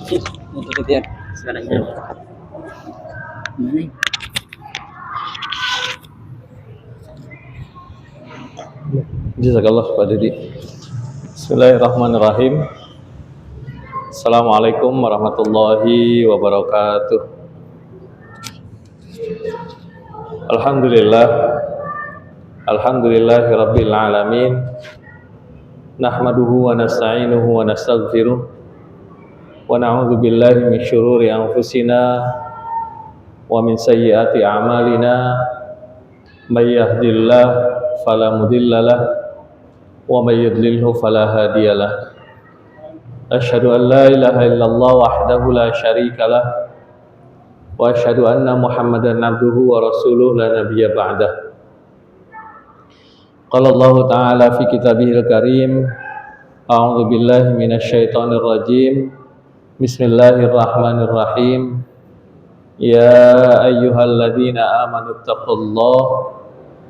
Itu dia sekarang ya. Jazakallah Pak Didi. Bismillahirrahmanirrahim. Assalamualaikum warahmatullahi wabarakatuh. Alhamdulillahi rabbil alamin. Nahmaduhu wa nasta'inuhu wa nastaghfiruh. Wa na'udzu billahi min syururi anfusina wa min sayyiati a'malina. May yahdihillahu fala mudhillalah wa may yudlilhu fala hadiyalah. Asyhadu an la ilaha illallah wahdahu la syarikalah wa asyhadu anna Muhammadan abduhu wa rasuluh la nabiyya ba'dah. Qala Allah ta'ala fi kitabihil karim, a'udzu billahi minasyaitonir rajim. Bismillahirrahmanirrahim. Ya ayyuhalladzina amanu taqullaha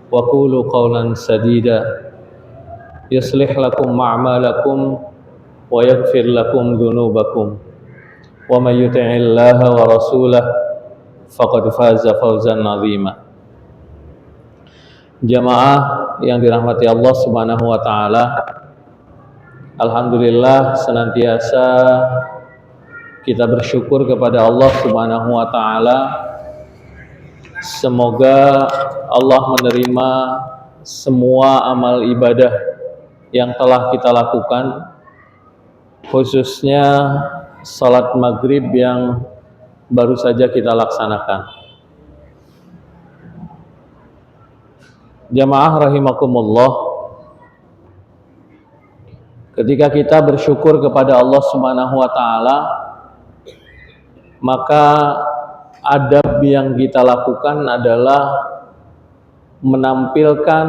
wa qulu qawlan sadida yuslih lakum a'malakum wa yaghfir lakum dhunubakum wa may yuti'illaha wa rasulahu faqad faza fawzan 'azima. Jamaah yang dirahmati Allah Subhanahu wa taala, alhamdulillah senantiasa kita bersyukur kepada Allah Subhanahu wa taala. Semoga Allah menerima semua amal ibadah yang telah kita lakukan, khususnya salat maghrib yang baru saja kita laksanakan. Jamaah rahimakumullah, ketika kita bersyukur kepada Allah Subhanahu wa taala, maka adab yang kita lakukan adalah menampilkan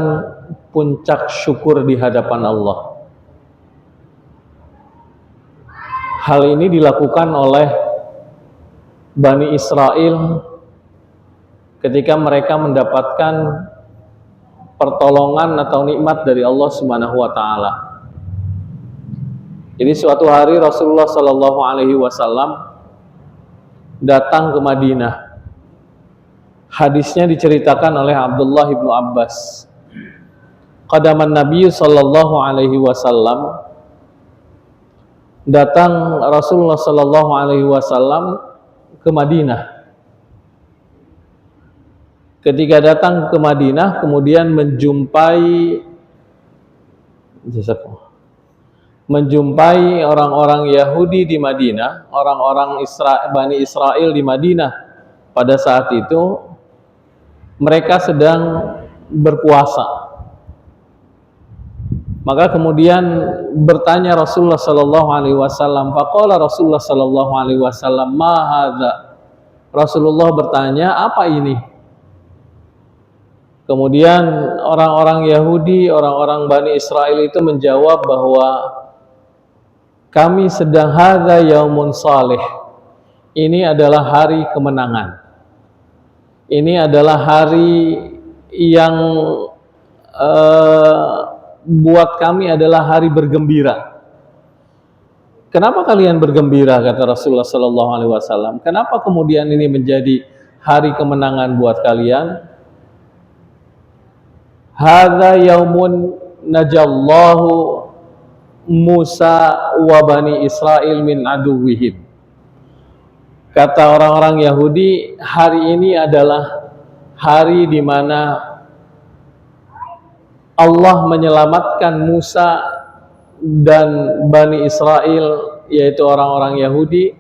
puncak syukur di hadapan Allah. Hal ini dilakukan oleh Bani Israel ketika mereka mendapatkan pertolongan atau nikmat dari Allah Subhanahu wa taala. Jadi suatu hari Rasulullah sallallahu alaihi wasallam datang ke Madinah. Hadisnya diceritakan oleh Abdullah ibnu Abbas. Qadaman Nabi sallallahu alaihi wasallam, datang Rasulullah sallallahu alaihi wasallam ke Madinah. Ketika datang ke Madinah, kemudian menjumpai orang-orang Yahudi di Madinah, orang-orang Bani Israel di Madinah. Pada saat itu mereka sedang berpuasa. Maka kemudian bertanya Rasulullah sallallahu alaihi wasallam, faqala Rasulullah sallallahu alaihi wasallam, ma hadza? Rasulullah bertanya, apa ini? Kemudian orang-orang Yahudi, orang-orang Bani Israel itu menjawab bahwa kami sedang hadza yaumun salih. Ini adalah hari kemenangan. Ini adalah hari yang buat kami adalah hari bergembira. Kenapa kalian bergembira, kata Rasulullah sallallahu alaihi wasallam? Kenapa kemudian ini menjadi hari kemenangan buat kalian? Hadza yaumun najallahu Musa wa Bani Israel min aduwwihim. Kata orang-orang Yahudi, hari ini adalah hari di mana Allah menyelamatkan Musa dan Bani Israel, yaitu orang-orang Yahudi,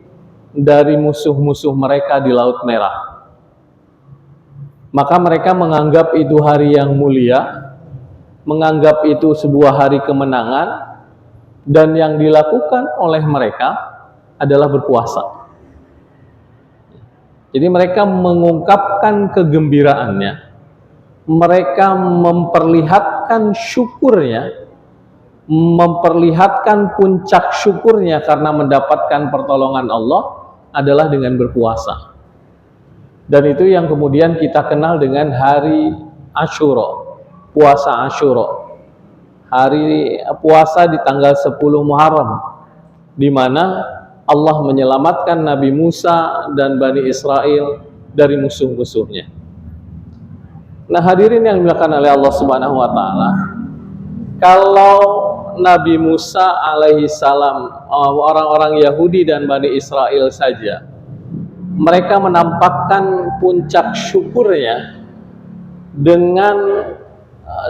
dari musuh-musuh mereka di Laut Merah. Maka mereka menganggap itu hari yang mulia, menganggap itu sebuah hari kemenangan, dan yang dilakukan oleh mereka adalah berpuasa. Jadi mereka mengungkapkan kegembiraannya, mereka memperlihatkan syukurnya, memperlihatkan puncak syukurnya karena mendapatkan pertolongan Allah adalah dengan berpuasa. Dan itu yang kemudian kita kenal dengan hari Asyura, puasa Asyura. Hari puasa di tanggal 10 Muharram. di mana Allah menyelamatkan Nabi Musa dan Bani Israel dari musuh-musuhnya. Nah, hadirin yang dimuliakan oleh Allah Subhanahu wa taala, kalau Nabi Musa alaihi salam, orang-orang Yahudi dan Bani Israel saja, mereka menampakkan puncak syukurnya dengan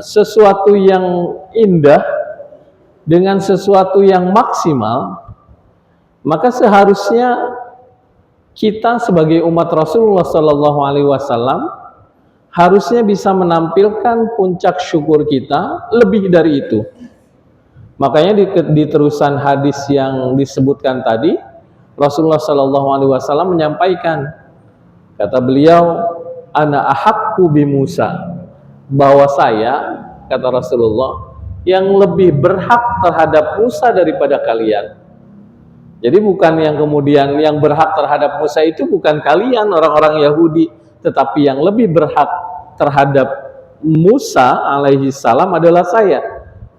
sesuatu yang indah, dengan sesuatu yang maksimal, maka seharusnya kita sebagai umat Rasulullah Sallallahu Alaihi Wasallam harusnya bisa menampilkan puncak syukur kita lebih dari itu. Makanya di terusan hadis yang disebutkan tadi, Rasulullah Sallallahu Alaihi Wasallam menyampaikan, kata beliau, ana ahaqqu bi Musa, bahwa saya, kata Rasulullah, yang lebih berhak terhadap Musa daripada kalian. Jadi bukan yang kemudian yang berhak terhadap Musa itu bukan kalian orang-orang Yahudi, tetapi yang lebih berhak terhadap Musa alaihi salam adalah saya,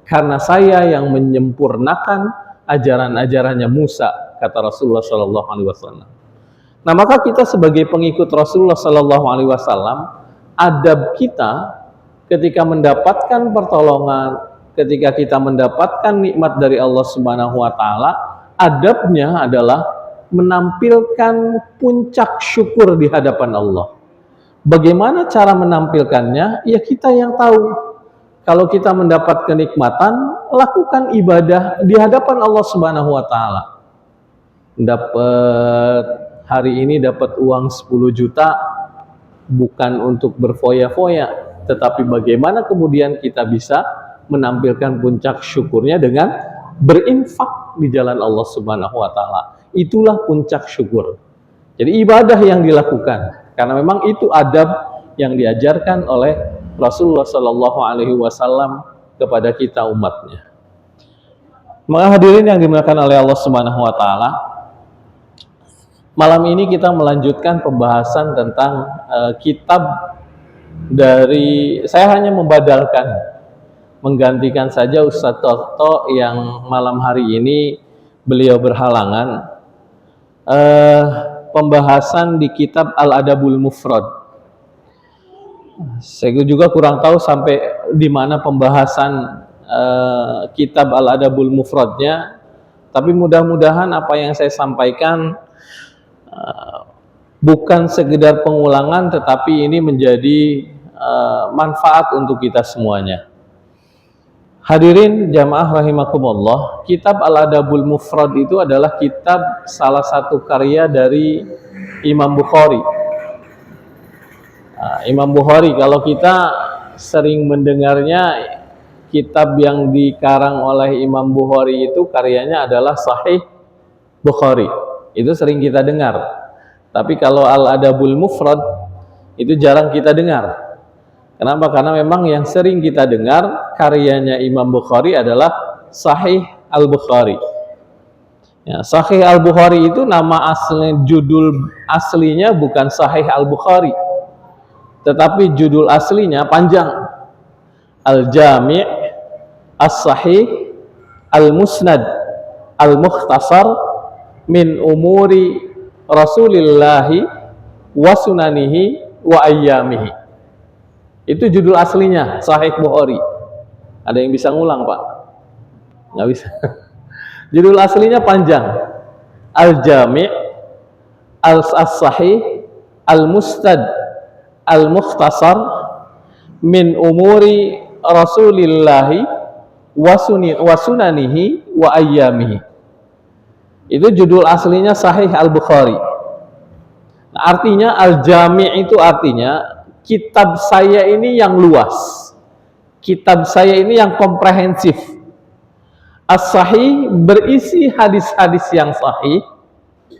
karena saya yang menyempurnakan ajaran-ajarannya Musa, kata Rasulullah Sallallahu Alaihi Wasallam. Nah, maka kita sebagai pengikut Rasulullah Sallallahu Alaihi Wasallam, adab kita ketika mendapatkan pertolongan, ketika kita mendapatkan nikmat dari Allah Subhanahu wa taala, adabnya adalah menampilkan puncak syukur di hadapan Allah. Bagaimana cara menampilkannya? Ya kita yang tahu. Kalau kita mendapat kenikmatan, lakukan ibadah di hadapan Allah Subhanahu wa taala. Dapat hari ini dapat uang 10 juta bukan untuk berfoya-foya, tetapi bagaimana kemudian kita bisa menampilkan puncak syukurnya dengan berinfak di jalan Allah Subhanahu wa taala. Itulah puncak syukur. Jadi ibadah yang dilakukan, karena memang itu adab yang diajarkan oleh Rasulullah Sallallahu Alaihi Wasallam kepada kita umatnya. Maka hadirin yang dimuliakan oleh Allah Subhanahu wa taala, malam ini kita melanjutkan pembahasan tentang kitab dari, saya hanya membadalkan, menggantikan saja Ustadz Toto yang malam hari ini beliau berhalangan, pembahasan di kitab Al-Adabul Mufrad. Saya juga kurang tahu sampai di mana pembahasan kitab Al-Adabul Mufradnya, tapi mudah-mudahan apa yang saya sampaikan bukan sekedar pengulangan, tetapi ini menjadi manfaat untuk kita semuanya. Hadirin jamaah rahimakumullah, kitab Al-Adabul Mufrad itu adalah kitab salah satu karya dari Imam Bukhari. Imam Bukhari, kalau kita sering mendengarnya, kitab yang dikarang oleh Imam Bukhari itu karyanya adalah Sahih Bukhari. Itu sering kita dengar. Tapi kalau Al-Adabul Mufrad itu jarang kita dengar. Kenapa? Karena memang yang sering kita dengar karyanya Imam Bukhari adalah Sahih Al-Bukhari. Ya, Sahih Al-Bukhari itu nama asli, judul aslinya bukan Sahih Al-Bukhari, tetapi judul aslinya panjang, Al-Jami' As-Sahih Al-Musnad Al-Mukhtasar min umuri Rasulillahi wa sunanihi wa ayyamihi. Itu judul aslinya Sahih Bukhari. Ada yang bisa ngulang, Pak? Nggak bisa. Judul aslinya panjang, Al-Jami' As-Sahih Al-Mustad Al-Mukhtasar min umuri Rasulillahi wa sunanihi wa ayyamihi. Itu judul aslinya Sahih Al-Bukhari. Nah, artinya Al-Jami' itu artinya kitab saya ini yang luas, kitab saya ini yang komprehensif. As-Sahih berisi hadis-hadis yang sahih,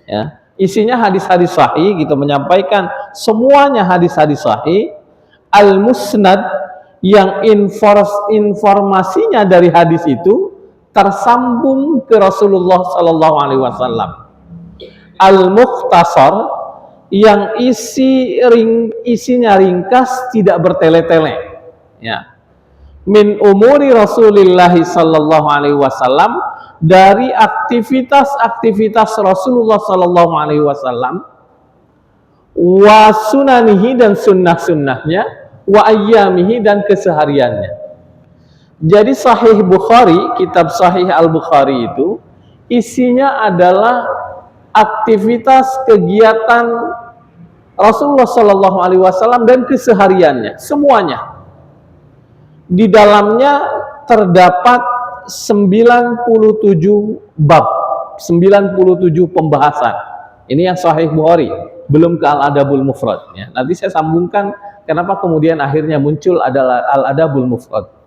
ya, isinya hadis-hadis sahih, gitu, menyampaikan semuanya hadis-hadis sahih. Al-Musnad yang informasinya dari hadis itu tersambung ke Rasulullah Sallallahu Alaihi Wasallam. Al-Mukhtasar yang isinya ringkas, tidak bertele-tele, ya. Min umuri Rasulillah Sallallahu Alaihi Wasallam, dari aktivitas-aktivitas Rasulullah Sallallahu Alaihi Wasallam, wa sunanihi dan sunnah-sunnahnya, wa ayyamihi dan kesehariannya. Jadi Sahih Bukhari, kitab Sahih Al-Bukhari itu isinya adalah aktivitas kegiatan Rasulullah Sallallahu Alaihi Wasallam dan kesehariannya, semuanya. Di dalamnya terdapat 97 bab, 97 pembahasan. Ini yang Sahih Bukhari, belum ke Al-Adabul Mufrad. Ya. Nanti saya sambungkan kenapa kemudian akhirnya muncul adalah Al-Adabul Mufrad.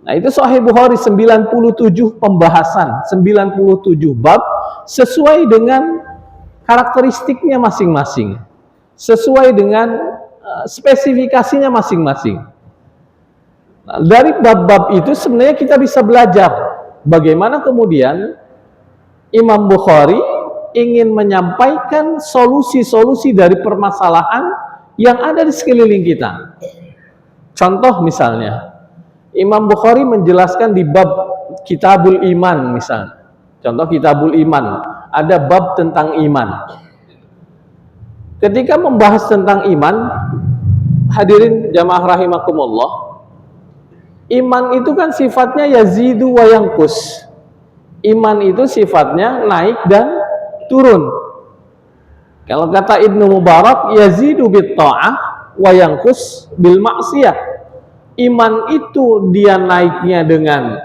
Nah, itu Sahih Bukhari 97 pembahasan, 97 bab sesuai dengan karakteristiknya masing-masing, sesuai dengan spesifikasinya masing-masing. Nah, dari bab-bab itu sebenarnya kita bisa belajar bagaimana kemudian Imam Bukhari ingin menyampaikan solusi-solusi dari permasalahan yang ada di sekeliling kita. Contoh misalnya, Imam Bukhari menjelaskan di bab Kitabul Iman misalnya. Contoh Kitabul Iman, ada bab tentang iman. Ketika membahas tentang iman, hadirin jamaah rahimakumullah, iman itu kan sifatnya yazidu wa yanqus. Iman itu sifatnya naik dan turun. Kalau kata Ibnu Mubarak, yazidu bit ta'ah wa yanqus bil ma'siyah. Iman itu dia naiknya dengan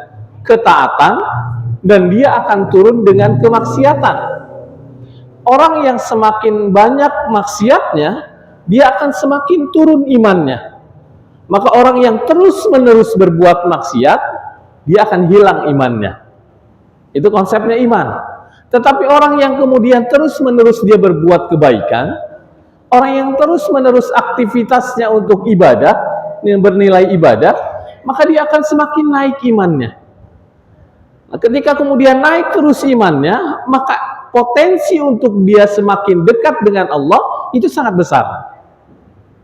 ketaatan dan dia akan turun dengan kemaksiatan. Orang yang semakin banyak maksiatnya, dia akan semakin turun imannya. Maka orang yang terus-menerus berbuat maksiat, dia akan hilang imannya. Itu konsepnya iman. Tetapi orang yang kemudian terus-menerus dia berbuat kebaikan, orang yang terus-menerus aktivitasnya untuk ibadah, yang bernilai ibadah, maka dia akan semakin naik imannya. Nah, ketika kemudian naik terus imannya, maka potensi untuk dia semakin dekat dengan Allah itu sangat besar.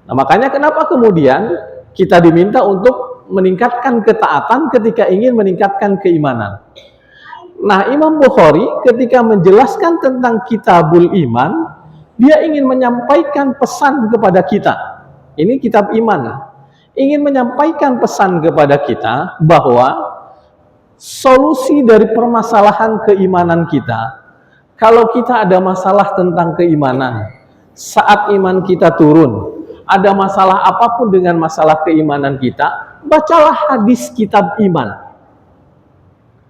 Nah, makanya kenapa kemudian kita diminta untuk meningkatkan ketaatan ketika ingin meningkatkan keimanan. Nah, Imam Bukhari ketika menjelaskan tentang Kitabul Iman, dia ingin menyampaikan pesan kepada kita. Ini kitab iman. Ingin menyampaikan pesan kepada kita bahwa solusi dari permasalahan keimanan kita, kalau kita ada masalah tentang keimanan, saat iman kita turun, ada masalah apapun dengan masalah keimanan kita, bacalah hadis kitab iman.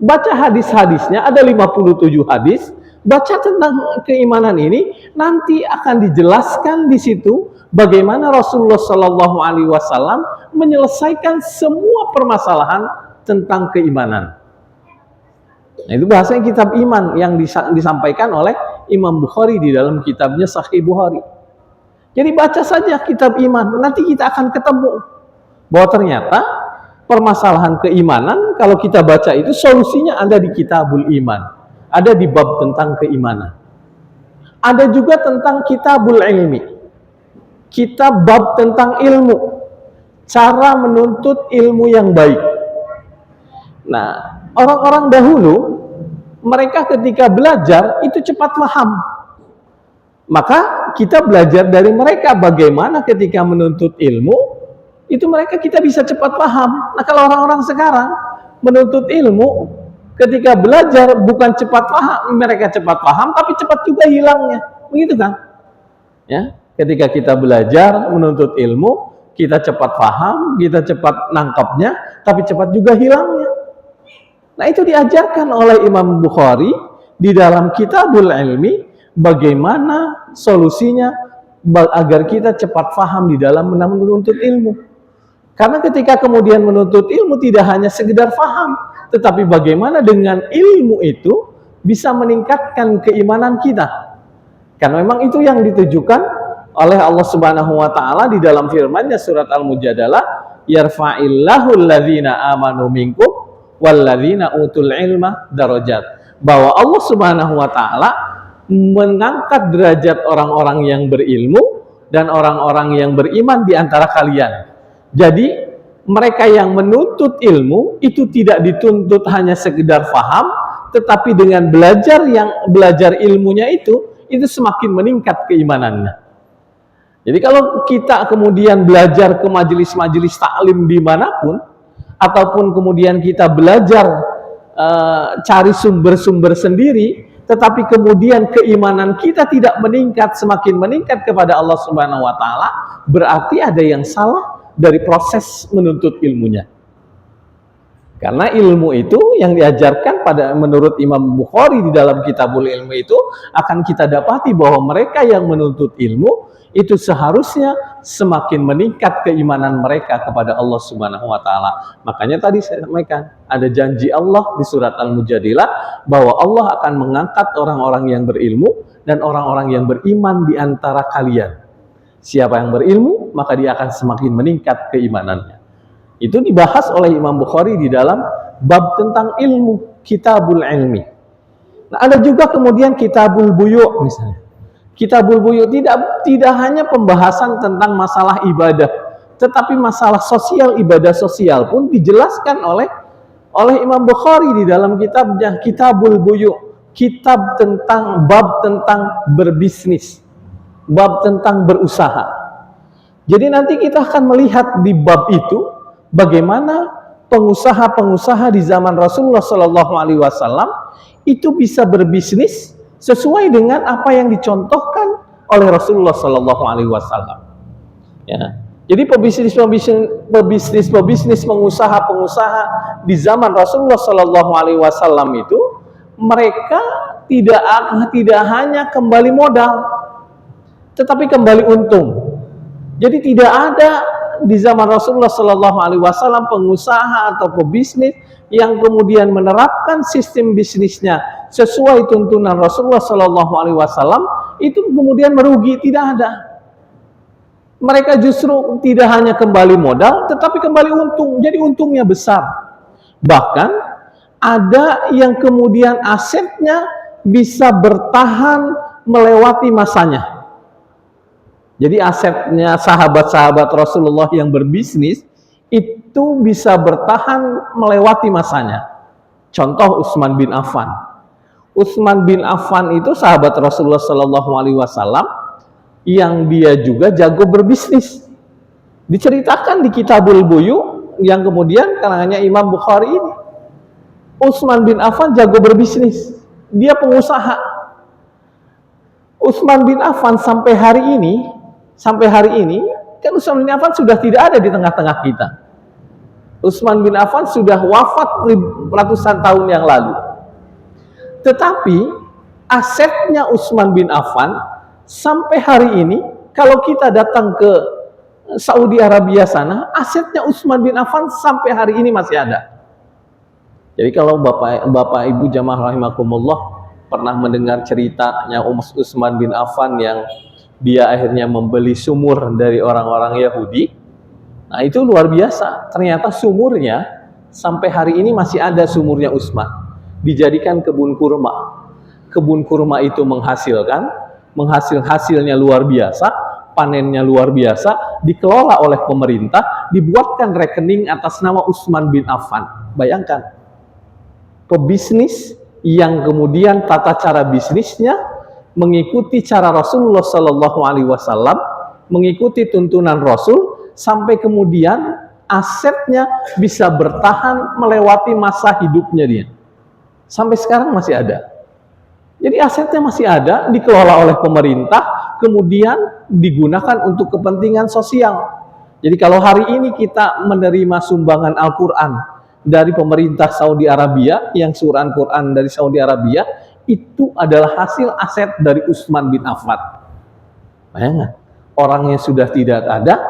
Baca hadis-hadisnya, ada 57 hadis, baca tentang keimanan ini, nanti akan dijelaskan di situ bagaimana Rasulullah Shallallahu Alaihi Wasallam menyelesaikan semua permasalahan tentang keimanan. Nah, itu bahasanya kitab iman yang disampaikan oleh Imam Bukhari di dalam kitabnya Sahih Bukhari. Jadi baca saja kitab iman, nanti kita akan ketemu bahwa ternyata permasalahan keimanan kalau kita baca itu solusinya ada di Kitabul Iman, ada di bab tentang keimanan. Ada juga tentang Kitabul Ilmi, kitab bab tentang ilmu, cara menuntut ilmu yang baik. Nah, orang-orang dahulu mereka ketika belajar itu cepat paham. Maka kita belajar dari mereka bagaimana ketika menuntut ilmu itu kita bisa cepat paham. Nah, kalau orang-orang sekarang menuntut ilmu ketika belajar bukan cepat paham, mereka cepat paham tapi cepat juga hilangnya. Begitu kan? Ya, ketika kita belajar menuntut ilmu, kita cepat paham, kita cepat nangkapnya, tapi cepat juga hilangnya. Nah, itu diajarkan oleh Imam Bukhari di dalam Kitabul Ilmi, bagaimana solusinya agar kita cepat paham di dalam menuntut ilmu. Karena ketika kemudian menuntut ilmu tidak hanya sekedar paham, tetapi bagaimana dengan ilmu itu bisa meningkatkan keimanan kita. Karena memang itu yang ditujukan oleh Allah Subhanahu wa taala di dalam firman-Nya surat Al-Mujadalah, yarfa'illahu alladzina amanu minkum walladzina utul ilma darajat. Bahwa Allah Subhanahu wa taala mengangkat derajat orang-orang yang berilmu dan orang-orang yang beriman di antara kalian. Jadi mereka yang menuntut ilmu itu tidak dituntut hanya sekedar paham, tetapi dengan belajar ilmunya itu semakin meningkat keimanannya. Jadi kalau kita kemudian belajar ke majelis-majelis taklim dimanapun, ataupun kemudian kita belajar cari sumber-sumber sendiri, tetapi kemudian keimanan kita tidak meningkat, semakin meningkat kepada Allah Subhanahu wa Ta'ala, berarti ada yang salah dari proses menuntut ilmunya. Karena ilmu itu yang diajarkan menurut Imam Bukhari di dalam Kitabul Ilmu itu, akan kita dapati bahwa mereka yang menuntut ilmu itu seharusnya semakin meningkat keimanan mereka kepada Allah Subhanahu wa Ta'ala. Makanya tadi saya sampaikan, ada janji Allah di surat Al-Mujadilah bahwa Allah akan mengangkat orang-orang yang berilmu dan orang-orang yang beriman di antara kalian. Siapa yang berilmu, maka dia akan semakin meningkat keimanannya. Itu dibahas oleh Imam Bukhari di dalam bab tentang ilmu, Kitabul Ilmi. Nah, ada juga kemudian Kitabul Buyu' misalnya. Kitabul Buyu' tidak hanya pembahasan tentang masalah ibadah, tetapi masalah sosial, ibadah sosial pun dijelaskan oleh Imam Bukhari di dalam kitabnya Kitabul Buyu', kitab tentang bab tentang berbisnis, bab tentang berusaha. Jadi nanti kita akan melihat di bab itu bagaimana pengusaha-pengusaha di zaman Rasulullah Shallallahu Alaihi Wasallam itu bisa berbisnis sesuai dengan apa yang dicontohkan oleh Rasulullah Shallallahu Alaihi Wasallam. Ya. Jadi pebisnis, pengusaha di zaman Rasulullah Shallallahu Alaihi Wasallam itu mereka tidak hanya kembali modal, tetapi kembali untung. Jadi tidak ada di zaman Rasulullah Shallallahu Alaihi Wasallam pengusaha atau pebisnis yang kemudian menerapkan sistem bisnisnya sesuai tuntunan Rasulullah Shallallahu Alaihi Wasallam itu kemudian merugi, tidak ada. Mereka justru tidak hanya kembali modal, tetapi kembali untung. Jadi untungnya besar. Bahkan ada yang kemudian asetnya bisa bertahan melewati masanya. Jadi asetnya sahabat-sahabat Rasulullah yang berbisnis itu bisa bertahan melewati masanya. Contoh Utsman bin Affan. Utsman bin Affan itu sahabat Rasulullah Shallallahu Alaihi Wasallam yang dia juga jago berbisnis. Diceritakan di Kitabul Buyu' yang kemudian karangannya Imam Bukhari ini. Utsman bin Affan jago berbisnis. Dia pengusaha. Utsman bin Affan sampai hari ini kan Utsman bin Affan sudah tidak ada di tengah-tengah kita. Utsman bin Affan sudah wafat ratusan tahun yang lalu. Tetapi asetnya Utsman bin Affan sampai hari ini, kalau kita datang ke Saudi Arabia sana, asetnya Utsman bin Affan sampai hari ini masih ada. Jadi kalau Bapak Ibu jamaah rahimakumullah pernah mendengar ceritanya Utsman bin Affan yang dia akhirnya membeli sumur dari orang-orang Yahudi. Nah, itu luar biasa. Ternyata sumurnya sampai hari ini masih ada, sumurnya Utsman. Dijadikan kebun kurma. Kebun kurma itu hasilnya luar biasa, panennya luar biasa, dikelola oleh pemerintah, dibuatkan rekening atas nama Utsman bin Affan. Bayangkan, pebisnis yang kemudian tata cara bisnisnya mengikuti cara Rasulullah Shallallahu Alaihi Wasallam, mengikuti tuntunan Rasul, sampai kemudian asetnya bisa bertahan melewati masa hidupnya dia. Sampai sekarang masih ada. Jadi asetnya masih ada, dikelola oleh pemerintah, kemudian digunakan untuk kepentingan sosial. Jadi kalau hari ini kita menerima sumbangan Al-Quran dari pemerintah Saudi Arabia, yang surat Quran dari Saudi Arabia, itu adalah hasil aset dari Utsman bin Affan. Bayangkan, orangnya sudah tidak ada,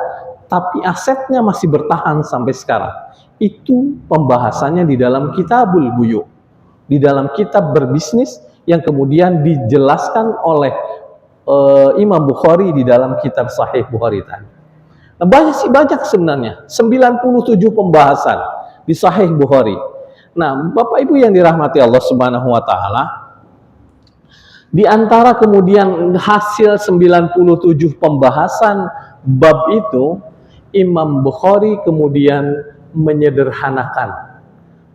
tapi asetnya masih bertahan sampai sekarang. Itu pembahasannya di dalam Kitabul Buyu', di dalam kitab berbisnis yang kemudian dijelaskan oleh Imam Bukhari di dalam kitab Sahih Bukhari tadi. Nah, banyak sebenarnya, 97 pembahasan di Sahih Bukhari. Nah, Bapak Ibu yang dirahmati Allah Subhanahu wa Ta'ala, di antara kemudian hasil 97 pembahasan bab itu, Imam Bukhari kemudian menyederhanakan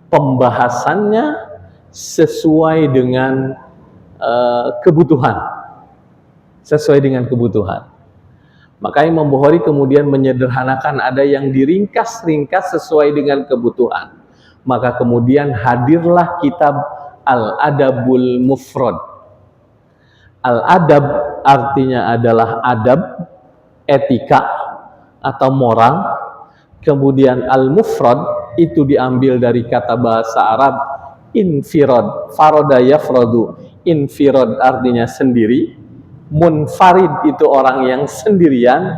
pembahasannya sesuai dengan kebutuhan. Sesuai dengan kebutuhan. Maka Imam Bukhari kemudian menyederhanakan, ada yang diringkas-ringkas sesuai dengan kebutuhan. Maka kemudian hadirlah kitab Al-Adabul Mufrad. Al-adab artinya adalah adab, etika atau moral. Kemudian al-mufrad itu diambil dari kata bahasa Arab infirad, farada yafradu. Infirad artinya sendiri, munfarid itu orang yang sendirian,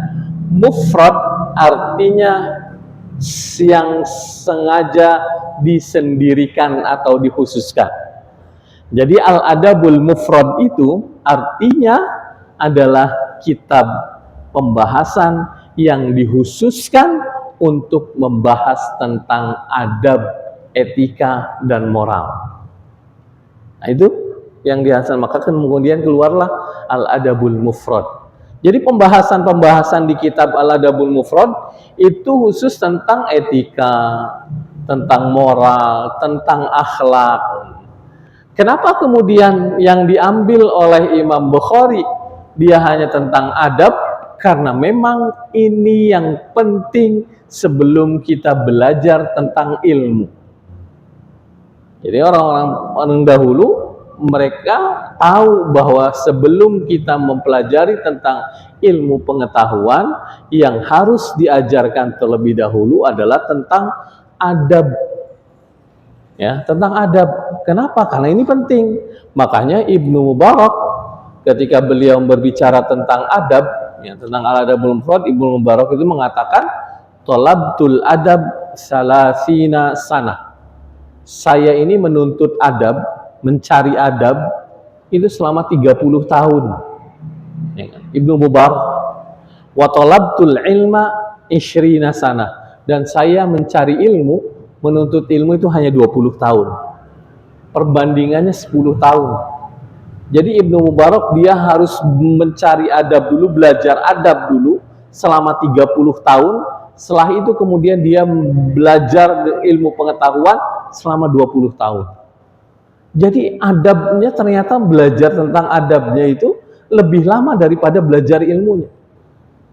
mufrad artinya yang sengaja disendirikan atau dikhususkan. Jadi Al-Adabul Mufrad itu artinya adalah kitab pembahasan yang dikhususkan untuk membahas tentang adab, etika, dan moral. Nah itu yang dihasilkan, maka kemudian keluarlah Al-Adabul Mufrad. Jadi pembahasan-pembahasan di kitab Al-Adabul Mufrad itu khusus tentang etika, tentang moral, tentang akhlak. Kenapa kemudian yang diambil oleh Imam Bukhari dia hanya tentang adab? Karena memang ini yang penting sebelum kita belajar tentang ilmu. Jadi orang-orang dahulu mereka tahu bahwa sebelum kita mempelajari tentang ilmu pengetahuan, yang harus diajarkan terlebih dahulu adalah tentang adab. Ya, tentang adab. Kenapa? Karena ini penting. Makanya Ibnu Mubarak ketika beliau berbicara tentang adab, ya, tentang Al-Adabul Mufrad, Ibnu Mubarak itu mengatakan talabtul adab salasina sana. Saya ini menuntut adab, mencari adab itu selama 30 tahun. Ya, Ibnu Mubarak wa talabtul ilma ishrina sana, dan saya mencari ilmu, menuntut ilmu itu hanya 20 tahun. Perbandingannya 10 tahun. Jadi Ibnu Mubarak dia harus mencari adab dulu, belajar adab dulu selama 30 tahun. Setelah itu kemudian dia belajar ilmu pengetahuan selama 20 tahun. Jadi adabnya, ternyata belajar tentang adabnya itu lebih lama daripada belajar ilmunya.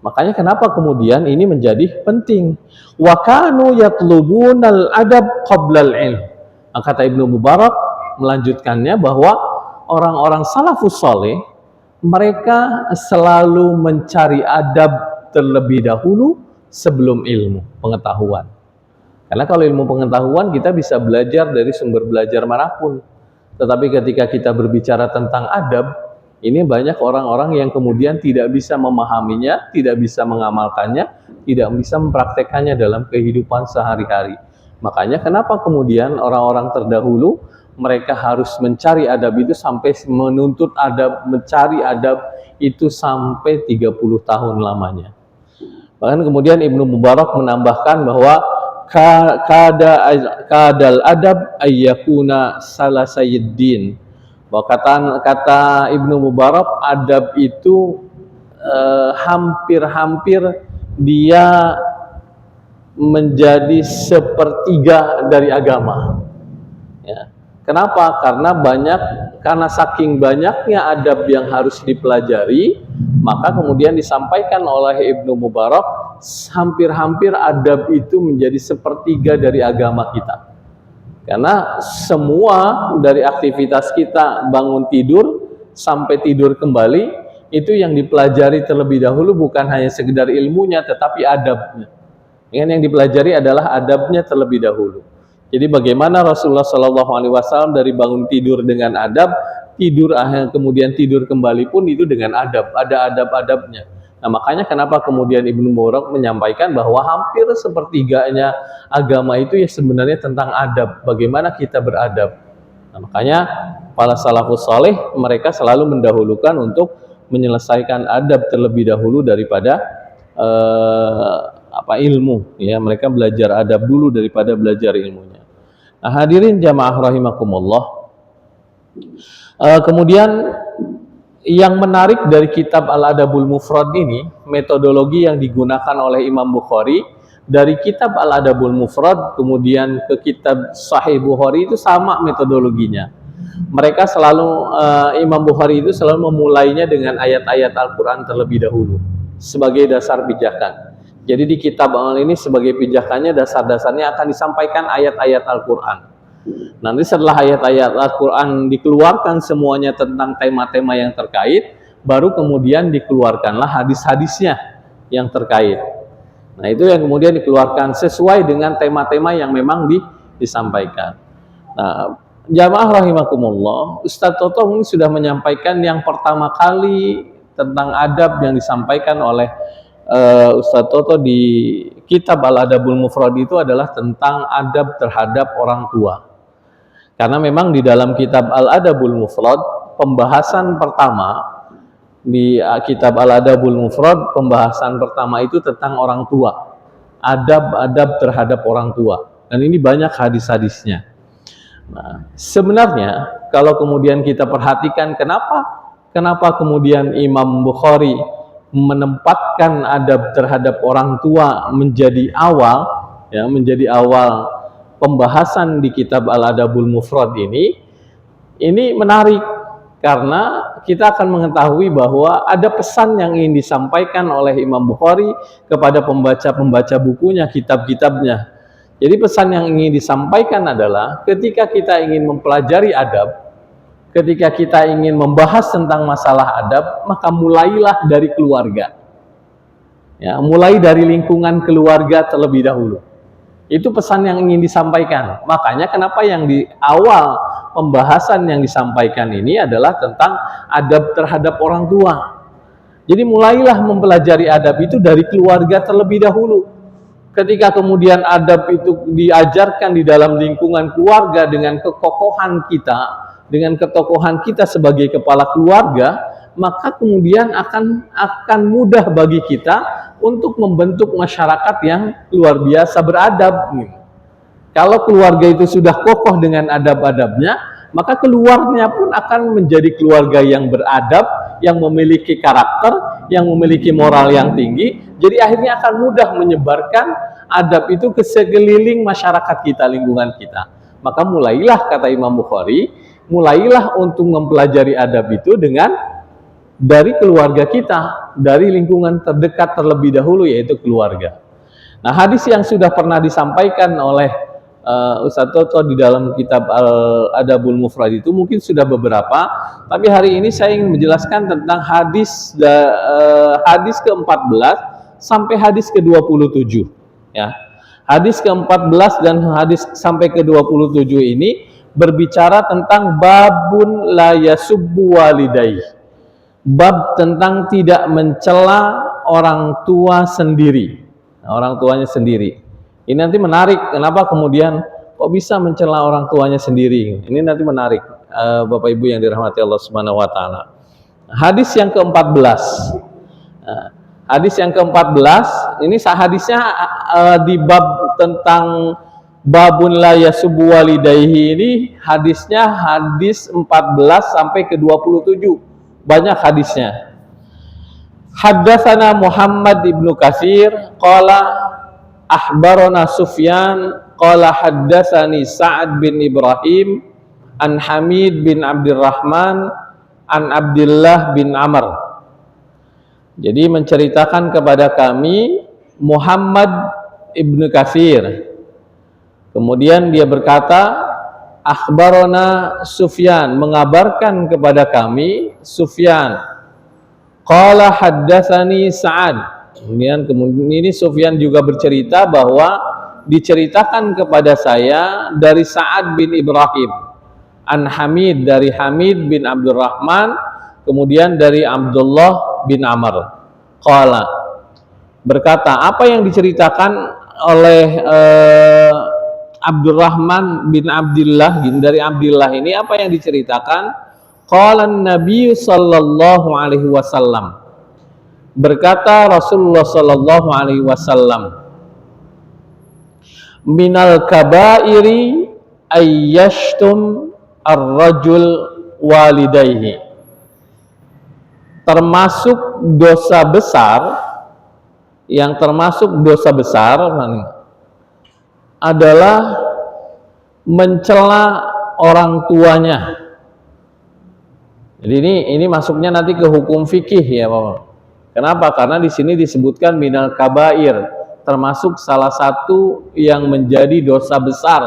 Makanya kenapa kemudian ini menjadi penting. Wa kanu yatlubunal adab qablal ilm. Kata Ibnu Mubarak melanjutkannya bahwa orang-orang salafus saleh mereka selalu mencari adab terlebih dahulu sebelum ilmu pengetahuan. Karena kalau ilmu pengetahuan kita bisa belajar dari sumber belajar manapun. Tetapi ketika kita berbicara tentang adab, ini banyak orang-orang yang kemudian tidak bisa memahaminya, tidak bisa mengamalkannya, tidak bisa mempraktekannya dalam kehidupan sehari-hari. Makanya kenapa kemudian orang-orang terdahulu mereka harus mencari adab itu sampai menuntut adab, mencari adab itu sampai 30 tahun lamanya. Bahkan kemudian Ibnu Mubarak menambahkan bahwa kadal adab ayyakuna salasayiddin. Bahwa kata Ibnu Mubarak, adab itu hampir-hampir dia menjadi sepertiga dari agama. Ya. Kenapa? Karena saking banyaknya adab yang harus dipelajari, maka kemudian disampaikan oleh Ibnu Mubarak, hampir-hampir adab itu menjadi sepertiga dari agama kita. Karena semua dari aktivitas kita, bangun tidur sampai tidur kembali, itu yang dipelajari terlebih dahulu bukan hanya sekedar ilmunya, tetapi adabnya. Yang dipelajari adalah adabnya terlebih dahulu. Jadi bagaimana Rasulullah SAW dari bangun tidur dengan adab, tidur kemudian tidur kembali pun itu dengan adab, ada adab-adabnya. Nah makanya kenapa kemudian Ibnu Mubarak menyampaikan bahwa hampir sepertiganya agama itu ya sebenarnya tentang adab, bagaimana kita beradab. Nah makanya para salafus saleh mereka selalu mendahulukan untuk menyelesaikan adab terlebih dahulu daripada ilmu. Ya, mereka belajar adab dulu daripada belajar ilmunya. Nah, hadirin jamaah rahimakumullah. Kemudian yang menarik dari kitab Al-Adabul Mufrad ini, metodologi yang digunakan oleh Imam Bukhari dari kitab Al-Adabul Mufrad kemudian ke kitab Sahih Bukhari itu sama metodologinya. Mereka selalu Imam Bukhari itu selalu memulainya dengan ayat-ayat Al-Quran terlebih dahulu sebagai dasar pijakan. Jadi di kitab ini sebagai pijakannya dasar-dasarnya akan disampaikan ayat-ayat Al-Quran. Nanti setelah ayat-ayat Al-Quran dikeluarkan semuanya tentang tema-tema yang terkait, baru kemudian dikeluarkanlah hadis-hadisnya yang terkait. Nah itu yang kemudian dikeluarkan sesuai dengan tema-tema yang memang disampaikan. Nah jamaah rahimakumullah, Ustadz Toto ini sudah menyampaikan yang pertama kali tentang adab yang disampaikan oleh Ustadz Toto di kitab Al-Adabul Mufrad itu adalah tentang adab terhadap orang tua. Karena memang di dalam kitab Al-Adabul Mufrad, pembahasan pertama di kitab Al-Adabul Mufrad, pembahasan pertama itu tentang orang tua, adab-adab terhadap orang tua. Dan ini banyak hadis-hadisnya. Nah, sebenarnya kalau kemudian kita perhatikan kenapa kemudian Imam Bukhari menempatkan adab terhadap orang tua menjadi awal pembahasan di kitab Al-Adabul Mufrad ini menarik karena kita akan mengetahui bahwa ada pesan yang ingin disampaikan oleh Imam Bukhari kepada pembaca-pembaca bukunya, kitab-kitabnya. Jadi pesan yang ingin disampaikan adalah ketika kita ingin mempelajari adab, ketika kita ingin membahas tentang masalah adab, maka mulailah dari keluarga. Ya, mulai dari lingkungan keluarga terlebih dahulu. Itu pesan yang ingin disampaikan. Makanya kenapa yang di awal pembahasan yang disampaikan ini adalah tentang adab terhadap orang tua. Jadi mulailah mempelajari adab itu dari keluarga terlebih dahulu. Ketika kemudian adab itu diajarkan di dalam lingkungan keluarga dengan kekokohan kita sebagai kepala keluarga, maka kemudian akan mudah bagi kita untuk membentuk masyarakat yang luar biasa beradab. Kalau keluarga itu sudah kokoh dengan adab-adabnya, maka keluarnya pun akan menjadi keluarga yang beradab, yang memiliki karakter, yang memiliki moral yang tinggi. Jadi akhirnya akan mudah menyebarkan adab itu ke sekeliling masyarakat kita, lingkungan kita. Maka mulailah, kata Imam Bukhari, mulailah untuk mempelajari adab itu dari keluarga kita, dari lingkungan terdekat terlebih dahulu, yaitu keluarga. Nah, hadis yang sudah pernah disampaikan oleh Ustadz Toto di dalam kitab Al-Adabul Mufrad itu mungkin sudah beberapa, tapi hari ini saya ingin menjelaskan tentang hadis ke-14 sampai hadis ke-27. Ya. Hadis ke-14 dan hadis sampai ke-27 ini berbicara tentang babun la yasubbu walidayhi. Bab tentang tidak mencela orang tua sendiri. Orang tuanya sendiri. Ini nanti menarik, kenapa kemudian kok bisa mencela orang tuanya sendiri? Ini nanti menarik, Bapak Ibu yang dirahmati Allah Subhanahu wa taala. Hadis yang ke-14. Hadis yang ke-14, ini hadisnya di bab tentang babun la yasubbu walidayhi ini, hadisnya hadis 14 sampai ke 27. Banyak hadisnya. Haddatsana Muhammad ibnu Katsir qala akhbarana Sufyan qala haddatsani Sa'ad bin Ibrahim an Hamid bin Abdurrahman an Abdullah bin Amr. Jadi menceritakan kepada kami Muhammad ibnu Katsir. Kemudian dia berkata, akhbarana Sufyan, mengabarkan kepada kami Sufyan. Qala haddatsani Sa'ad. Kemudian ini Sufyan juga bercerita bahwa diceritakan kepada saya dari Sa'ad bin Ibrahim, an Hamid, dari Hamid bin Abdurrahman, kemudian dari Abdullah bin Amr. Qala, berkata, apa yang diceritakan oleh Abdurrahman bin Abdullah, dari Abdullah ini apa yang diceritakan? Qala Nabi sallallahu alaihi wasallam, berkata Rasulullah sallallahu alaihi wasallam, minal kabairi ayyashtum ar-rajul walidayhi, termasuk dosa besar yang termasuk dosa besar adalah mencela orang tuanya. Jadi ini masuknya nanti ke hukum fikih ya, Bapak. Kenapa? Karena di sini disebutkan minal kabair, termasuk salah satu yang menjadi dosa besar.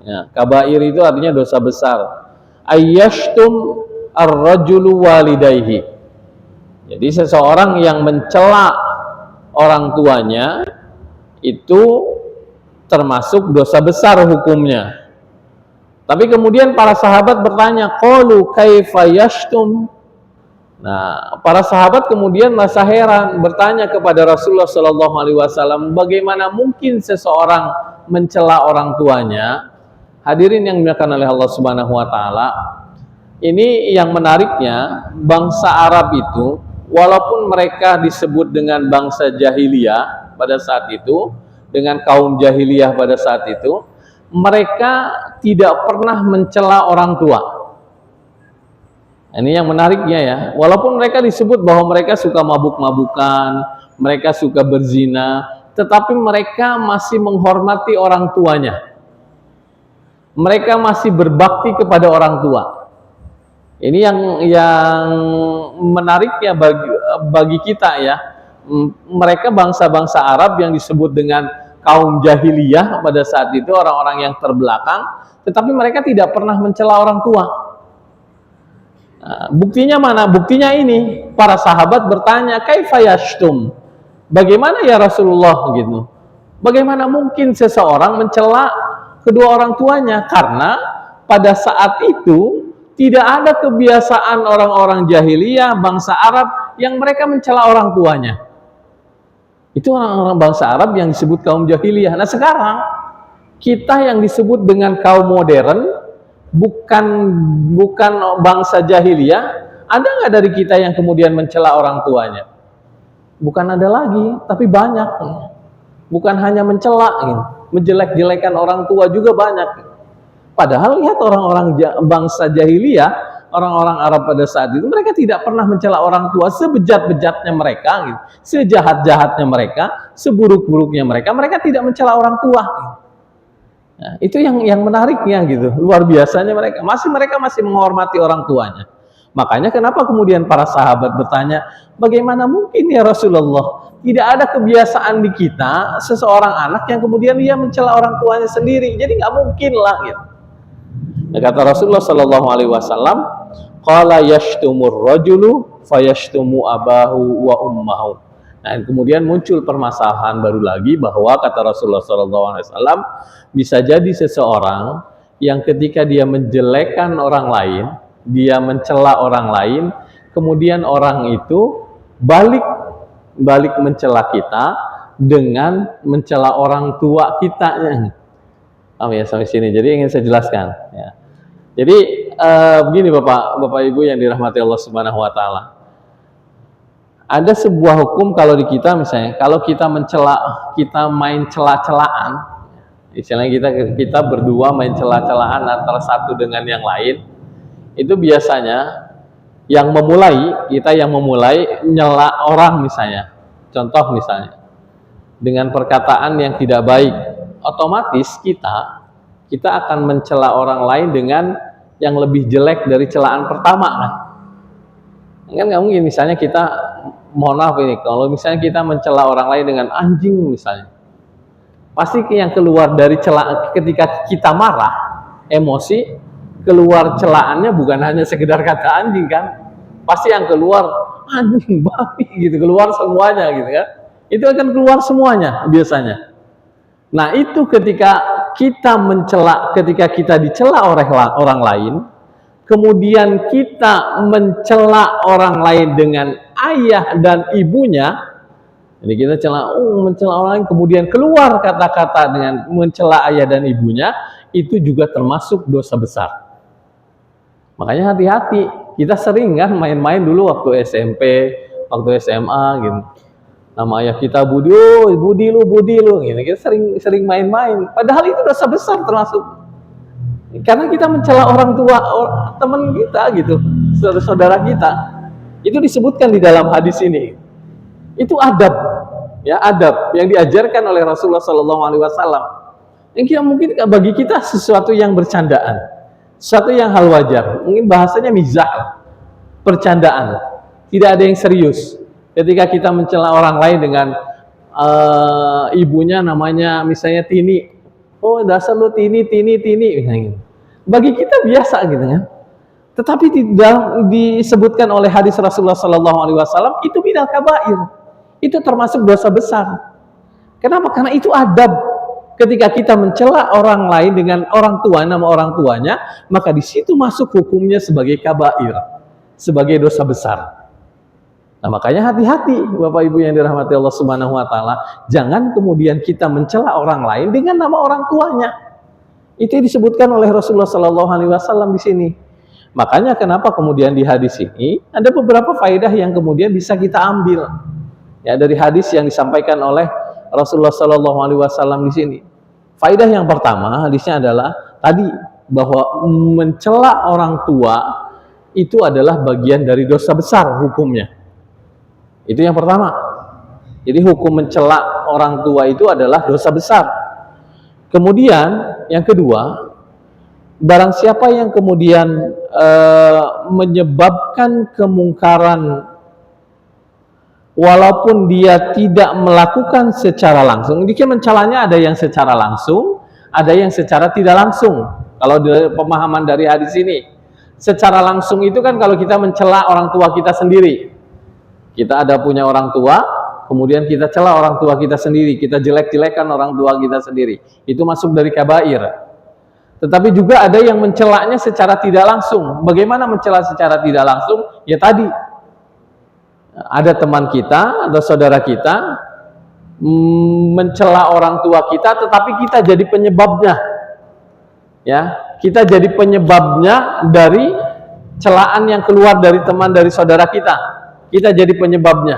Ya, kabair itu artinya dosa besar. Ayyashtum ar-rajulu walidayhi. Jadi seseorang yang mencela orang tuanya itu termasuk dosa besar hukumnya. Tapi kemudian para sahabat bertanya, qalu kaifa yashtum? Nah, para sahabat kemudian merasa heran, bertanya kepada Rasulullah Shallallahu Alaihi Wasallam, bagaimana mungkin seseorang mencela orang tuanya? Hadirin yang dimuliakan oleh Allah Subhanahu Wa Taala, ini yang menariknya, bangsa Arab itu, walaupun mereka disebut dengan bangsa jahiliyah pada saat itu, dengan kaum jahiliyah pada saat itu, mereka tidak pernah mencela orang tua. Ini yang menariknya ya, walaupun mereka disebut bahwa mereka suka mabuk-mabukan, mereka suka berzina, tetapi mereka masih menghormati orang tuanya. Mereka masih berbakti kepada orang tua. Ini yang menariknya bagi kita ya. Mereka bangsa-bangsa Arab yang disebut dengan kaum jahiliyah pada saat itu, orang-orang yang terbelakang, tetapi mereka tidak pernah mencela orang tua. Nah, buktinya mana? Buktinya ini, para sahabat bertanya, kaifa yashtum? Bagaimana ya Rasulullah gitu? Bagaimana mungkin seseorang mencela kedua orang tuanya? Karena pada saat itu tidak ada kebiasaan orang-orang jahiliyah bangsa Arab yang mereka mencela orang tuanya. Itu orang-orang bangsa Arab yang disebut kaum jahiliyah. Nah sekarang kita yang disebut dengan kaum modern, bukan bangsa jahiliyah, ada nggak dari kita yang kemudian mencela orang tuanya? Bukan ada lagi, tapi banyak. Bukan hanya mencela, menjelek-jelekan orang tua juga banyak. Padahal lihat orang-orang bangsa jahiliyah, orang-orang Arab pada saat itu, mereka tidak pernah mencela orang tua sebejat-bejatnya mereka, sejahat-jahatnya mereka, seburuk-buruknya mereka tidak mencela orang tua. Nah, itu yang menariknya gitu, luar biasanya mereka masih menghormati orang tuanya. Makanya kenapa kemudian para sahabat bertanya, bagaimana mungkin ya Rasulullah, tidak ada kebiasaan di kita seseorang anak yang kemudian dia mencela orang tuanya sendiri, jadi nggak mungkin lah gitu. Nah, kata Rasulullah Shallallahu Alaihi Wasallam, qala yashtumur rajulu fayashtumu abahu wa ummahu. Nah, kemudian muncul permasalahan baru lagi bahwa kata Rasulullah SAW, bisa jadi seseorang yang ketika dia menjelekkan orang lain, dia mencela orang lain, kemudian orang itu balik mencela kita dengan mencela orang tua kita. Ya, sampai sini. Jadi ingin saya jelaskan. Ya. Jadi begini Bapak Ibu yang dirahmati Allah Subhanahu Wa Taala. Ada sebuah hukum kalau di kita misalnya, kalau kita kita main cela-celaan, misalnya kita berdua main cela-celaan antara satu dengan yang lain, itu biasanya kita yang memulai nyela orang misalnya, contoh misalnya, dengan perkataan yang tidak baik, otomatis kita akan mencela orang lain dengan yang lebih jelek dari celaan pertama kan nggak mungkin. Misalnya kita, mohon maaf ini, kalau misalnya kita mencela orang lain dengan anjing misalnya, pasti yang keluar dari celaan ketika kita marah, emosi, keluar celaannya bukan hanya sekedar kata anjing kan, pasti yang keluar anjing, babi gitu, keluar semuanya gitu kan, itu akan keluar semuanya biasanya. Nah itu ketika kita dicela oleh orang lain, kemudian kita mencela orang lain dengan ayah dan ibunya, jadi kita mencela orang lain, kemudian keluar kata-kata dengan mencela ayah dan ibunya, itu juga termasuk dosa besar. Makanya hati-hati, kita sering kan main-main dulu waktu SMP, waktu SMA gitu. Nama ayah kita Budi, Budi lu, gitu. Kita sering main-main. Padahal itu dosa besar termasuk. Karena kita mencela orang tua, teman kita gitu, saudara kita. Itu disebutkan di dalam hadis ini. Itu adab. ya adab yang diajarkan oleh Rasulullah Shallallahu Alaihi Wasallam. Yang kita mungkin bagi kita sesuatu yang bercandaan, sesuatu yang hal wajar, mungkin bahasanya mizah, percandaan, tidak ada yang serius. Ketika kita mencela orang lain dengan ibunya namanya misalnya Tini, oh dasar lu Tini, gitu. Bagi kita biasa gitu kan. Tetapi tidak disebutkan oleh hadis Rasulullah Shallallahu Alaihi Wasallam itu minal kabair, itu termasuk dosa besar. Kenapa? Karena itu adab. Ketika kita mencela orang lain dengan orang tua, nama orang tuanya, maka di situ masuk hukumnya sebagai kabair, sebagai dosa besar. Nah, makanya hati-hati Bapak Ibu yang dirahmati Allah Subhanahu wa taala, jangan kemudian kita mencela orang lain dengan nama orang tuanya. Itu disebutkan oleh Rasulullah Shallallahu Alaihi Wasallam di sini. Makanya kenapa kemudian di hadis ini ada beberapa faedah yang kemudian bisa kita ambil ya dari hadis yang disampaikan oleh Rasulullah Shallallahu Alaihi Wasallam di sini. Faedah yang pertama hadisnya adalah tadi bahwa mencela orang tua itu adalah bagian dari dosa besar hukumnya. Itu yang pertama. Jadi hukum mencela orang tua itu adalah dosa besar. Kemudian yang kedua, barang siapa yang kemudian menyebabkan kemungkaran walaupun dia tidak melakukan secara langsung. Ini mencelanya ada yang secara langsung, ada yang secara tidak langsung. Kalau dari pemahaman dari hadis ini, secara langsung itu kan kalau kita mencela orang tua kita sendiri. Kita ada punya orang tua, kemudian kita cela orang tua kita sendiri, kita jelek-jelekan orang tua kita sendiri. Itu masuk dari kabair. Tetapi juga ada yang mencelanya secara tidak langsung. Bagaimana mencela secara tidak langsung? Ya tadi, ada teman kita, ada saudara kita, mencela orang tua kita, tetapi kita jadi penyebabnya. Ya, kita jadi penyebabnya dari celaan yang keluar dari teman, dari saudara kita. Kita jadi penyebabnya.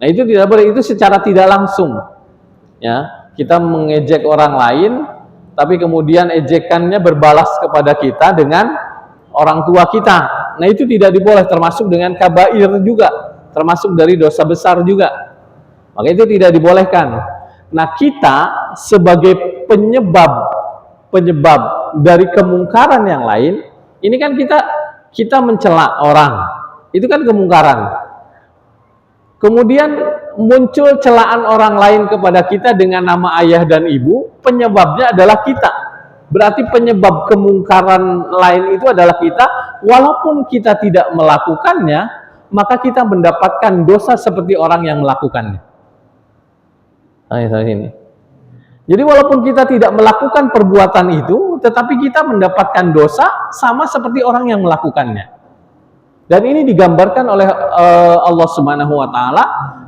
Nah itu tidak boleh, itu secara tidak langsung. Ya, kita mengejek orang lain, tapi kemudian ejekannya berbalas kepada kita dengan orang tua kita. Nah itu tidak diboleh, termasuk dengan kabair juga, termasuk dari dosa besar juga. Maka itu tidak dibolehkan. Nah kita sebagai penyebab dari kemungkaran yang lain, ini kan kita mencela orang, itu kan kemungkaran. Kemudian muncul celaan orang lain kepada kita dengan nama ayah dan ibu, penyebabnya adalah kita. Berarti penyebab kemungkaran lain itu adalah kita, walaupun kita tidak melakukannya, maka kita mendapatkan dosa seperti orang yang melakukannya. Nah, ini. Jadi walaupun kita tidak melakukan perbuatan itu, tetapi kita mendapatkan dosa sama seperti orang yang melakukannya. Dan ini digambarkan oleh Allah Subhanahu wa taala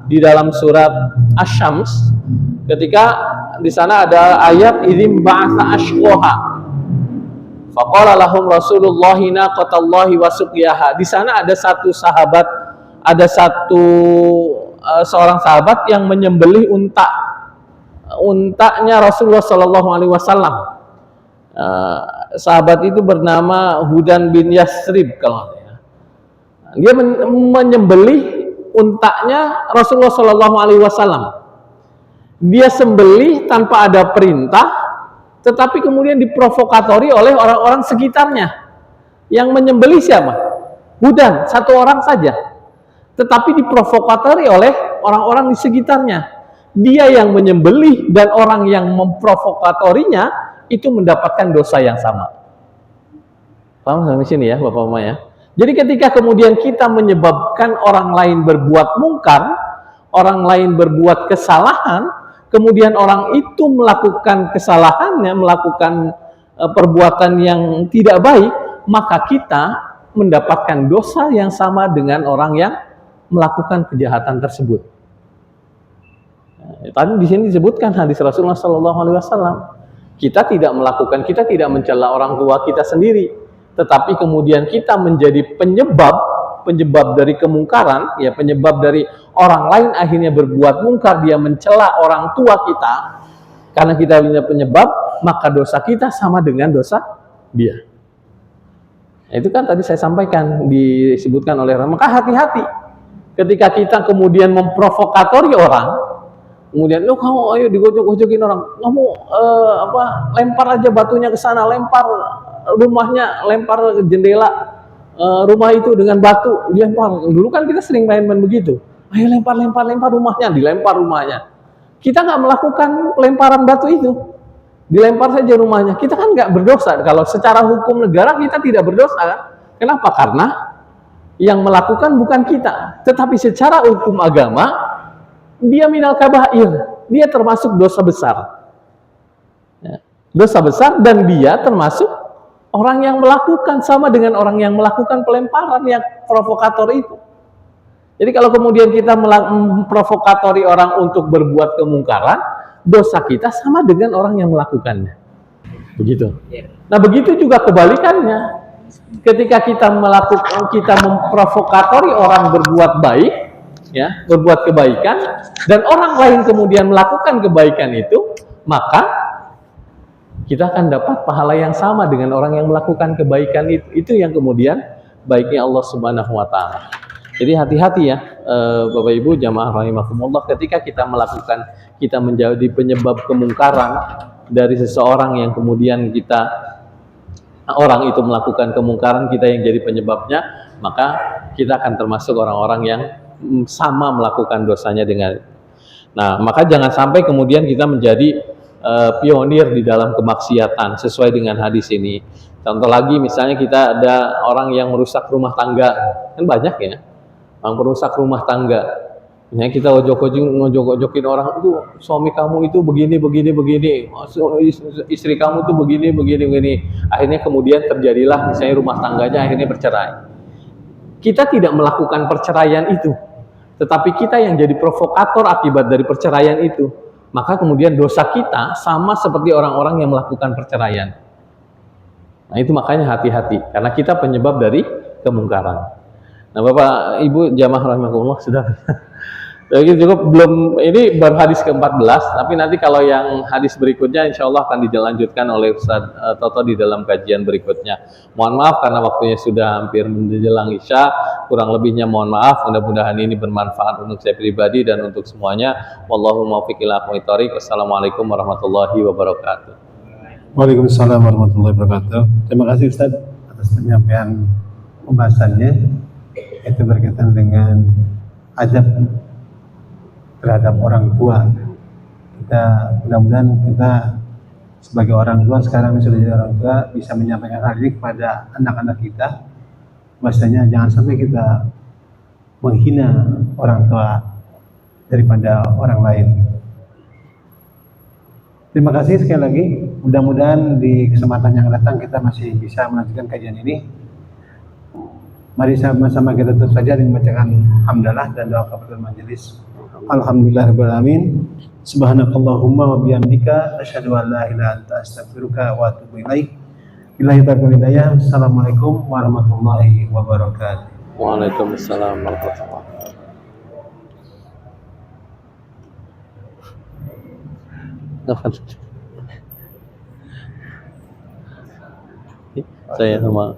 di dalam surat Asy-Syams ketika di sana ada ayat idzim ba'atsa asyqaha faqala lahum rasulullah naqatallahi wa suqiyaha. Di sana ada satu sahabat, ada seorang sahabat yang menyembelih untanya Rasulullah Shallallahu Alaihi Wasallam. Sahabat itu bernama Hudan bin Yasrib kalau dia menyembelih untanya Rasulullah Shallallahu Alaihi Wasallam. Dia sembelih tanpa ada perintah, tetapi kemudian diprovokatori oleh orang-orang sekitarnya. Yang menyembelih siapa? Hudan, satu orang saja. Tetapi diprovokatori oleh orang-orang di sekitarnya. Dia yang menyembelih dan orang yang memprovokatorinya itu mendapatkan dosa yang sama. Paham sampai sini ya Bapak-Bapak ya? Jadi ketika kemudian kita menyebabkan orang lain berbuat mungkar, orang lain berbuat kesalahan, kemudian orang itu melakukan kesalahannya, melakukan perbuatan yang tidak baik, maka kita mendapatkan dosa yang sama dengan orang yang melakukan kejahatan tersebut. Tadi di sini disebutkan hadis Rasulullah SAW, kita tidak mencela orang tua kita sendiri. Tetapi kemudian kita menjadi penyebab dari kemungkaran, ya penyebab dari orang lain akhirnya berbuat mungkar, dia mencela orang tua kita, karena kita punya penyebab, maka dosa kita sama dengan dosa dia. Nah, itu kan tadi saya sampaikan, disebutkan oleh orang. Maka hati-hati ketika kita kemudian memprovokatori orang, Kemudian lo kamu ayo digojok-gojokin orang, kamu lempar aja batunya ke sana, lempar rumahnya, lempar jendela rumah itu dengan batu, dilempar. Dulu kan kita sering main-main begitu. Ayo lempar rumahnya, dilempar rumahnya. Kita nggak melakukan lemparan batu itu, dilempar saja rumahnya. Kita kan nggak berdosa. Kalau secara hukum negara kita tidak berdosa, kan? Kenapa? Karena yang melakukan bukan kita, tetapi secara hukum agama dia minal kabair, dia termasuk dosa besar. Ya, dosa besar, dan dia termasuk orang yang melakukan, sama dengan orang yang melakukan pelemparan yang provokator itu. Jadi kalau kemudian kita memprovokatori orang untuk berbuat kemungkaran, dosa kita sama dengan orang yang melakukannya. Begitu. Nah, begitu juga kebalikannya. Ketika kita memprovokatori orang berbuat baik, ya, berbuat kebaikan, dan orang lain kemudian melakukan kebaikan itu, maka kita akan dapat pahala yang sama dengan orang yang melakukan kebaikan itu. Itu yang kemudian baiknya Allah Subhanahu wa Ta'ala. Jadi hati-hati ya, Bapak Ibu jamaah rahimakumullah, ketika kita menjadi penyebab kemungkaran dari seseorang yang kemudian orang itu melakukan kemungkaran, kita yang jadi penyebabnya, maka kita akan termasuk orang-orang yang sama melakukan dosanya dengan. Nah, maka jangan sampai kemudian kita menjadi pionir di dalam kemaksiatan sesuai dengan hadis ini. Contoh lagi, misalnya kita ada orang yang merusak rumah tangga, kan banyak ya, orang merusak rumah tangga. Misalnya kita ojok-ojokin orang, itu suami kamu itu begini, istri kamu itu begini. Akhirnya kemudian terjadilah misalnya rumah tangganya akhirnya bercerai. Kita tidak melakukan perceraian itu, tetapi kita yang jadi provokator akibat dari perceraian itu. Maka kemudian dosa kita sama seperti orang-orang yang melakukan perceraian. Nah, itu makanya hati-hati, karena kita penyebab dari kemungkaran. Nah, Bapak Ibu jamaah rahimakumullah, sudah jadi cukup belum, ini baru hadis ke-14, tapi nanti kalau yang hadis berikutnya insya Allah akan dilanjutkan oleh Ustaz Toto di dalam kajian berikutnya. Mohon maaf karena waktunya sudah hampir menjelang Isya, kurang lebihnya mohon maaf. Mudah-mudahan ini bermanfaat untuk saya pribadi dan untuk semuanya. Wallahu muwaffiq ila aqwamit thoriq. Wassalamualaikum warahmatullahi wabarakatuh. Waalaikumsalam warahmatullahi wabarakatuh. Terima kasih Ustaz atas penyampaian pembahasannya, itu berkaitan dengan adab terhadap orang tua. Kita mudah-mudahan kita sebagai orang tua, sekarang sudah jadi orang tua, bisa menyampaikan hal ini kepada anak-anak kita, bahwasanya jangan sampai kita menghina orang tua daripada orang lain. Terima kasih sekali lagi. Mudah-mudahan di kesempatan yang datang kita masih bisa melanjutkan kajian ini. Mari sama-sama kita tutup saja dengan membacakan hamdalah dan doa kafaratul majelis. Alhamdulillahirabbil alamin. Subhanakallahumma wa bihamdika asyhadu an la ilaha illa anta astaghfiruka wa atubu ilaik. Billahi taufiq wal hidayah. Assalamualaikum warahmatullahi wabarakatuh. Waalaikumsalam warahmatullahi wabarakatuh. Saya sama